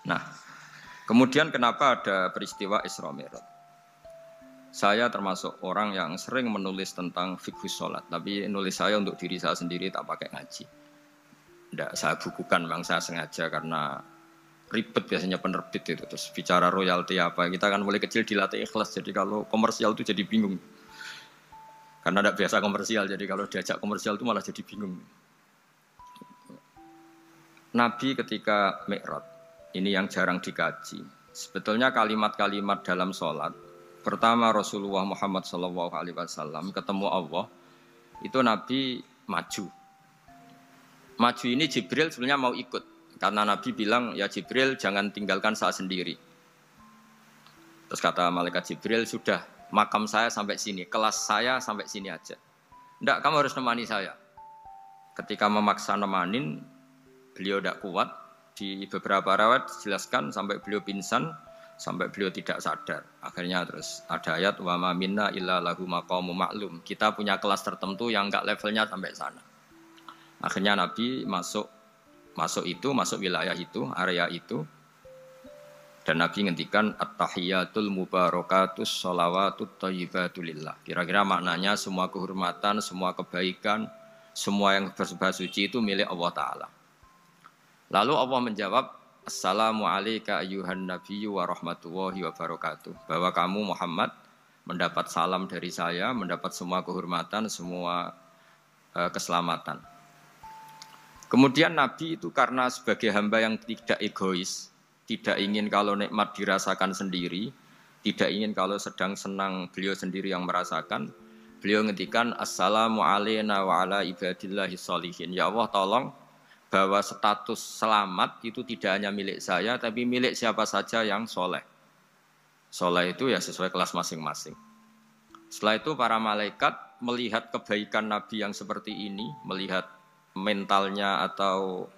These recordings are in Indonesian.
Nah, kemudian kenapa ada peristiwa Isra Mi'raj? Saya termasuk orang yang sering menulis tentang fikih sholat, tapi nulis saya untuk diri saya sendiri tak pakai ngaji. Tidak saya bukukan, bang, saya sengaja karena ribet biasanya penerbit itu. Terus bicara royalti apa, kita kan mulai kecil dilatih ikhlas, jadi kalau komersial itu jadi bingung. Karena tidak biasa komersial, jadi kalau diajak komersial itu malah jadi bingung. Nabi ketika Mi'raj, ini yang jarang dikaji. Sebetulnya kalimat-kalimat dalam sholat, pertama Rasulullah Muhammad SAW ketemu Allah, itu Nabi maju. Maju ini Jibril sebenarnya mau ikut, karena Nabi bilang, ya Jibril jangan tinggalkan saya sendiri. Terus kata malaikat Jibril, sudah makam saya sampai sini, kelas saya sampai sini aja. Enggak, kamu harus nemani saya. Ketika memaksa nemanin, beliau tidak kuat. Di beberapa riwayat dijelaskan sampai beliau pingsan, sampai beliau tidak sadar. Akhirnya terus ada ayat wa ma minna illa lahu maqamun ma'lum. Kita punya kelas tertentu yang enggak levelnya sampai sana. Akhirnya Nabi masuk wilayah itu, area itu. Dan Nabi ngendikan at-tahiyatul mubarakatus sholawatut thayyibatulillah. Kira-kira maknanya semua kehormatan, semua kebaikan, semua yang bersembah suci itu milik Allah Ta'ala. Lalu Allah menjawab, Assalamu alayka ayyuhan nabiyyu wa rahmatullahi wa barakatuh. Bahwa kamu Muhammad mendapat salam dari saya, mendapat semua kehormatan, semua keselamatan. Kemudian Nabi itu karena sebagai hamba yang tidak egois, tidak ingin kalau nikmat dirasakan sendiri, tidak ingin kalau sedang senang beliau sendiri yang merasakan, beliau ngendikan Assalamu alayna wa ala ibadillahi sholihin. Ya Allah tolong bahwa status selamat itu tidak hanya milik saya, tapi milik siapa saja yang soleh. Soleh itu ya sesuai kelas masing-masing. Setelah itu para malaikat melihat kebaikan Nabi yang seperti ini, melihat mentalnya atau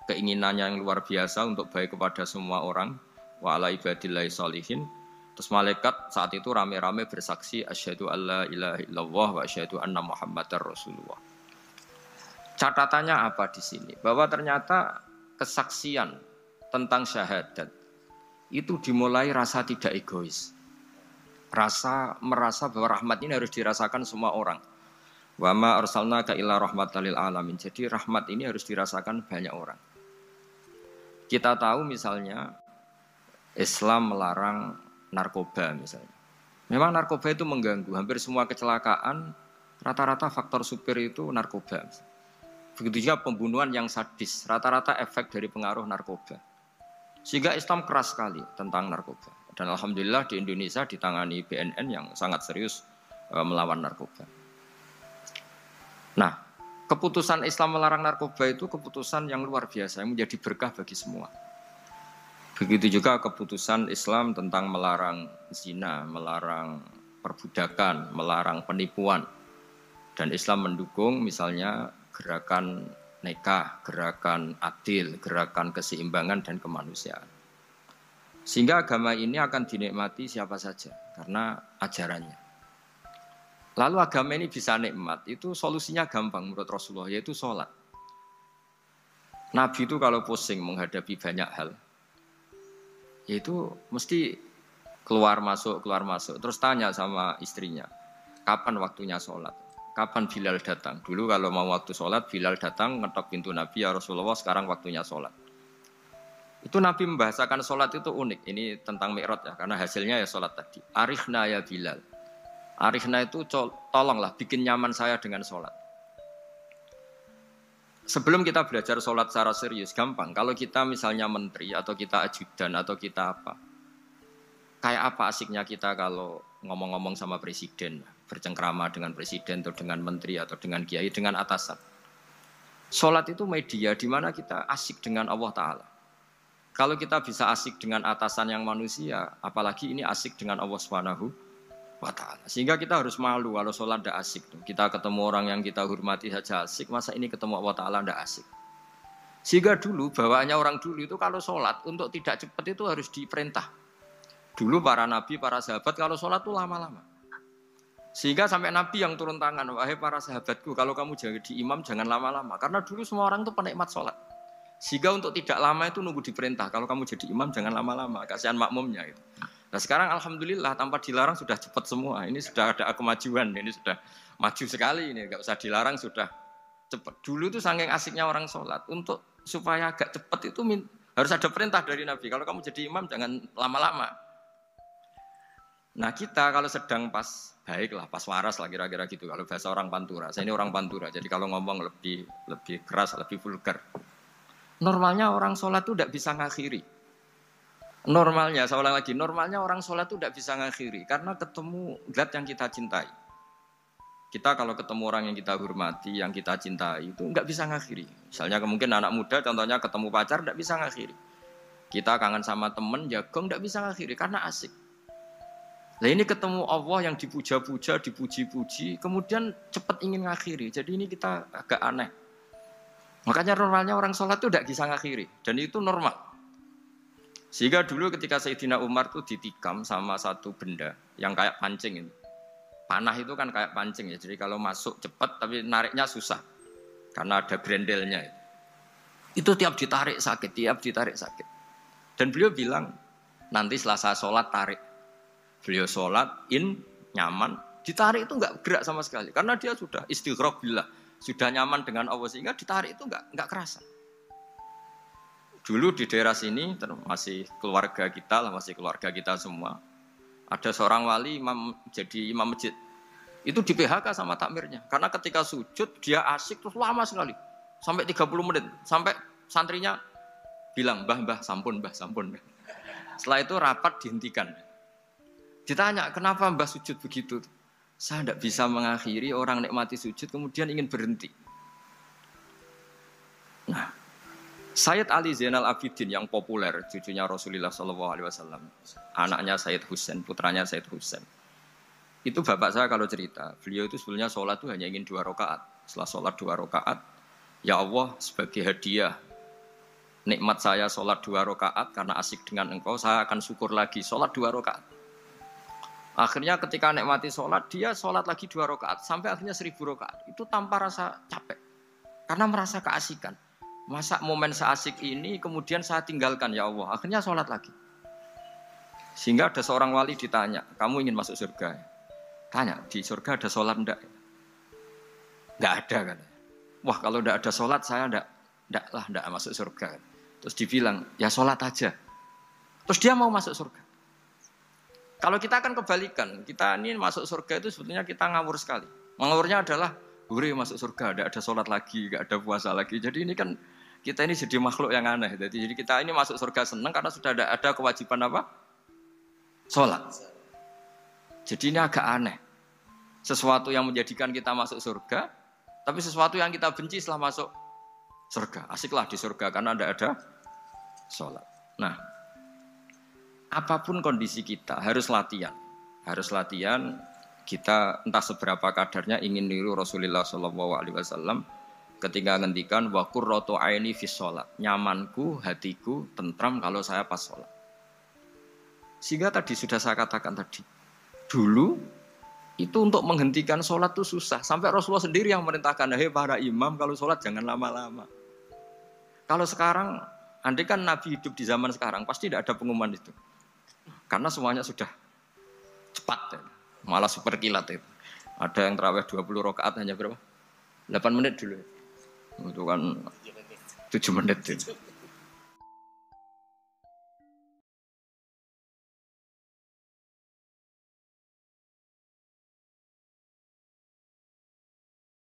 keinginannya yang luar biasa untuk baik kepada semua orang, wa ala ibadillahi sholihin. Terus malaikat saat itu rame-rame bersaksi asyhadu alla ilaha illallah wa asyhadu anna muhammadar rasulullah. Catatannya apa di sini? Bahwa ternyata kesaksian tentang syahadat itu dimulai rasa tidak egois. Merasa bahwa rahmat ini harus dirasakan semua orang. Wa ma arsalnaka illa rahmatan lil alamin. Jadi rahmat ini harus dirasakan banyak orang. Kita tahu misalnya Islam melarang narkoba misalnya. Memang narkoba itu mengganggu. Hampir semua kecelakaan rata-rata faktor supir itu narkoba. Begitu juga pembunuhan yang sadis, rata-rata efek dari pengaruh narkoba. Sehingga Islam keras sekali tentang narkoba. Dan alhamdulillah di Indonesia ditangani BNN yang sangat serius melawan narkoba. Nah, keputusan Islam melarang narkoba itu keputusan yang luar biasa, yang menjadi berkah bagi semua. Begitu juga keputusan Islam tentang melarang zina, melarang perbudakan, melarang penipuan. Dan Islam mendukung misalnya gerakan nikah, gerakan adil, gerakan keseimbangan dan kemanusiaan. Sehingga agama ini akan dinikmati siapa saja karena ajarannya. Lalu agama ini bisa nikmat, itu solusinya gampang menurut Rasulullah, yaitu sholat. Nabi itu kalau pusing menghadapi banyak hal, yaitu mesti keluar masuk, terus tanya sama istrinya, kapan waktunya sholat? Kapan Bilal datang? Dulu kalau mau waktu sholat, Bilal datang, ngetok pintu Nabi, ya Rasulullah sekarang waktunya sholat. Itu Nabi membahasakan sholat itu unik. Ini tentang Mi'raj ya, karena hasilnya ya sholat tadi. Arikhna ya Bilal. Arikhna itu tolonglah bikin nyaman saya dengan sholat. Sebelum kita belajar sholat secara serius, gampang. Kalau kita misalnya menteri, atau kita ajudan, atau kita apa. Kayak apa asiknya kita kalau ngomong-ngomong sama presiden, bercengkrama dengan presiden, atau dengan menteri, atau dengan kiai, dengan atasan. Sholat itu media di mana kita asik dengan Allah Ta'ala. Kalau kita bisa asik dengan atasan yang manusia, apalagi ini asik dengan Allah Subhanahu wa Ta'ala. Sehingga kita harus malu kalau sholat tidak asik. Kita ketemu orang yang kita hormati saja asik, masa ini ketemu Allah Ta'ala tidak asik. Sehingga dulu, bawaannya orang dulu itu kalau sholat, untuk tidak cepat itu harus diperintah. Dulu para nabi, para sahabat kalau sholat itu lama-lama. Sehingga sampai nabi yang turun tangan, wahai para sahabatku, kalau kamu jadi imam jangan lama-lama. Karena dulu semua orang itu penikmat sholat. Sehingga untuk tidak lama itu nunggu diperintah. Kalau kamu jadi imam jangan lama-lama, kasihan makmumnya itu. Nah sekarang alhamdulillah tanpa dilarang sudah cepat semua. Ini sudah ada kemajuan, ini sudah maju sekali ini. Enggak usah dilarang sudah cepat. Dulu itu saking asiknya orang sholat untuk supaya agak cepat itu harus ada perintah dari Nabi. Kalau kamu jadi imam jangan lama-lama. Nah kita kalau sedang pas baiklah, pas waras lah kira-kira gitu. Kalau bahasa orang Pantura, saya ini orang Pantura. Jadi kalau ngomong lebih keras, lebih vulgar. Normalnya orang sholat itu tidak bisa ngakhiri. Normalnya, saya ulang lagi, normalnya orang sholat itu tidak bisa ngakhiri karena ketemu zat yang kita cintai. Kita kalau ketemu orang yang kita hormati, yang kita cintai itu nggak bisa ngakhiri. Misalnya mungkin anak muda, contohnya ketemu pacar nggak bisa ngakhiri. Kita kangen sama temen, jagong nggak bisa ngakhiri karena asik. Nah ini ketemu Allah yang dipuja-puja, dipuji-puji, kemudian cepat ingin ngakhiri. Jadi ini kita agak aneh. Makanya normalnya orang sholat itu tidak bisa ngakhiri dan itu normal. Sehingga dulu ketika Sayyidina Umar itu ditikam sama satu benda yang kayak pancing ini. Panah itu kan kayak pancing ya, jadi kalau masuk cepat tapi nariknya susah. Karena ada grendelnya. Itu tiap ditarik sakit. Dan beliau bilang, nanti setelah saya sholat tarik. Beliau sholat, nyaman, ditarik itu enggak gerak sama sekali. Karena dia sudah istighraq billah, sudah nyaman dengan Allah sehingga ditarik itu enggak kerasa. Dulu di daerah sini masih keluarga kita lah, masih keluarga kita semua. Ada seorang wali jadi imam masjid. Itu di PHK sama takmirnya. Karena ketika sujud dia asik terus lama sekali. Sampai 30 menit. Sampai santrinya bilang, "Mbah, sampun, Mbah, sampun." Setelah itu rapat dihentikan. Ditanya, "Kenapa Mbah sujud begitu?" "Saya tidak bisa mengakhiri orang nikmati sujud kemudian ingin berhenti." Nah, Sayyid Ali Zainal Abidin yang populer, cucunya Rasulullah SAW, anaknya Sayyid Husain, putranya Sayyid Husain. Itu bapak saya kalau cerita, beliau itu sebetulnya sholat itu hanya ingin 2 rakaat. Setelah sholat 2 rakaat, ya Allah sebagai hadiah, nikmat saya sholat 2 rakaat karena asik dengan engkau, saya akan syukur lagi sholat 2 rakaat. Akhirnya ketika nikmati sholat, dia sholat lagi 2 rakaat, sampai akhirnya 1000 rakaat. Itu tanpa rasa capek, karena merasa keasikan. Masa momen seasik ini kemudian saya tinggalkan ya Allah. Akhirnya sholat lagi. Sehingga ada seorang wali ditanya, "Kamu ingin masuk surga?" Tanya, "Di surga ada sholat enggak?" Enggak ada kan. Wah kalau enggak ada sholat saya enggak masuk surga. Terus dibilang, "Ya sholat aja." Terus dia mau masuk surga. Kalau kita akan kebalikan. Kita ini masuk surga itu sebetulnya kita ngawur sekali. Ngawurnya adalah, "Hore masuk surga, enggak ada sholat lagi, enggak ada puasa lagi." Jadi ini kan kita ini jadi makhluk yang aneh. Jadi kita ini masuk surga senang karena sudah ada kewajiban apa? Sholat. Jadi ini agak aneh. Sesuatu yang menjadikan kita masuk surga, tapi sesuatu yang kita benci setelah masuk surga. Asiklah di surga karena tidak ada sholat. Nah, apapun kondisi kita harus latihan. Harus latihan kita entah seberapa kadarnya ingin niru Rasulullah SAW. Ketika ngendikan wa qurratu aini fi sholat, nyamanku, hatiku tentram kalau saya pas sholat. Sehingga tadi sudah saya katakan tadi, dulu itu untuk menghentikan sholat itu susah. Sampai Rasulullah sendiri yang merintahkan, "Hei para imam kalau sholat jangan lama-lama." Kalau sekarang, andai kan Nabi hidup di zaman sekarang, pasti tidak ada pengumuman itu. Karena semuanya sudah cepat, malah super kilat itu. Ada yang tarawih 20 rakaat hanya berapa? 8 menit dulu. Itu kan 7 menit itu.